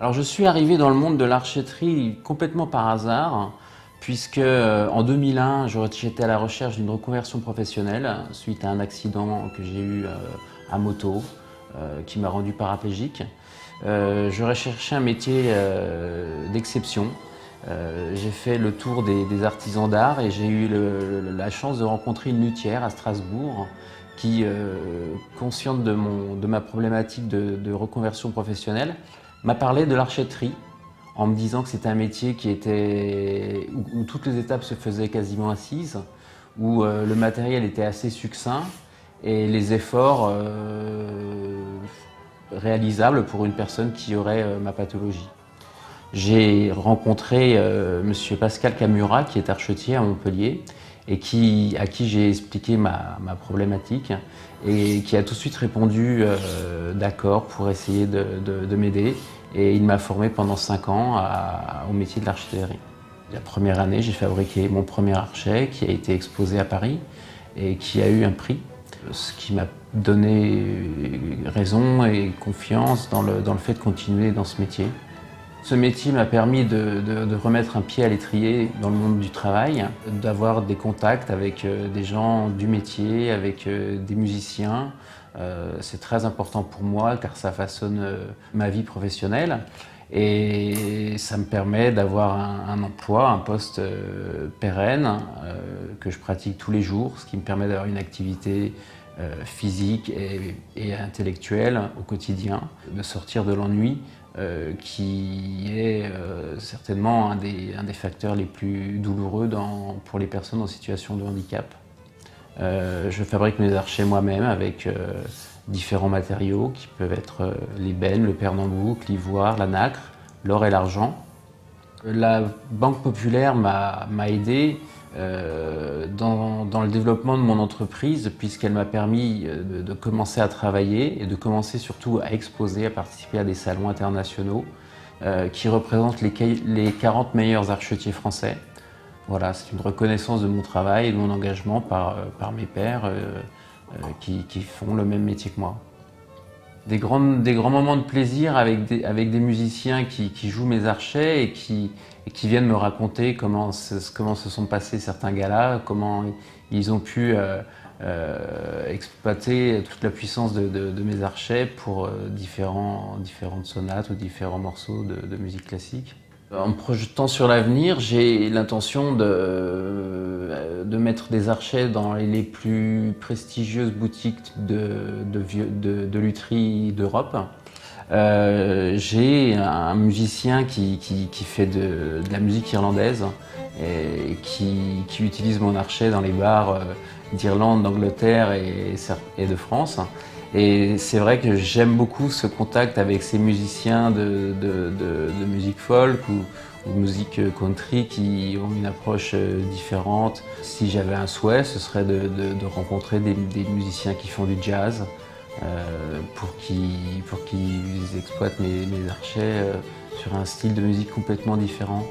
Alors je suis arrivé dans le monde de l'archéterie complètement par hasard, puisque en 2001, j'étais à la recherche d'une reconversion professionnelle suite à un accident que j'ai eu à moto qui m'a rendu paraplégique. Je recherchais un métier d'exception. J'ai fait le tour des artisans d'art et j'ai eu la chance de rencontrer une luthière à Strasbourg qui, consciente de ma problématique de reconversion professionnelle, m'a parlé de l'archéterie en me disant que c'était un métier où toutes les étapes se faisaient quasiment assises, où le matériel était assez succinct et les efforts réalisables pour une personne qui aurait ma pathologie. J'ai rencontré Monsieur Pascal Camura, qui est archetier à Montpellier, et à qui j'ai expliqué ma problématique, et qui a tout de suite répondu d'accord pour essayer de m'aider. Et il m'a formé pendant 5 ans au métier de l'archéterie. La première année, j'ai fabriqué mon premier archet qui a été exposé à Paris et qui a eu un prix, ce qui m'a donné raison et confiance dans le fait de continuer dans ce métier. Ce métier m'a permis de remettre un pied à l'étrier dans le monde du travail, d'avoir des contacts avec des gens du métier, avec des musiciens. C'est très important pour moi car ça façonne ma vie professionnelle et ça me permet d'avoir un emploi, un poste pérenne que je pratique tous les jours, ce qui me permet d'avoir une activité physique et intellectuelle au quotidien, de sortir de l'ennui qui est certainement un des facteurs les plus douloureux pour les personnes en situation de handicap. Je fabrique mes archets moi-même avec différents matériaux qui peuvent être l'ébène, le pernambouc, l'ivoire, la nacre, l'or et l'argent. La Banque Populaire m'a aidé dans le développement de mon entreprise puisqu'elle m'a permis de commencer à travailler et de commencer surtout à exposer, à participer à des salons internationaux qui représentent les 40 meilleurs archetiers français. Voilà, c'est une reconnaissance de mon travail et de mon engagement par mes pairs qui font le même métier que moi. Des grands moments de plaisir avec des musiciens qui jouent mes archets et qui viennent me raconter comment se sont passés certains galas, comment ils ont pu exploiter toute la puissance de mes archets pour différentes sonates ou différents morceaux de musique classique. En me projetant sur l'avenir, j'ai l'intention de mettre des archets dans les plus prestigieuses boutiques de lutherie d'Europe. J'ai un musicien qui fait de la musique irlandaise et qui utilise mon archet dans les bars d'Irlande, d'Angleterre et de France. Et c'est vrai que j'aime beaucoup ce contact avec ces musiciens de musique folk ou de musique country qui ont une approche différente. Si j'avais un souhait, ce serait de rencontrer des musiciens qui font du jazz pour qu'ils exploitent mes archets sur un style de musique complètement différent.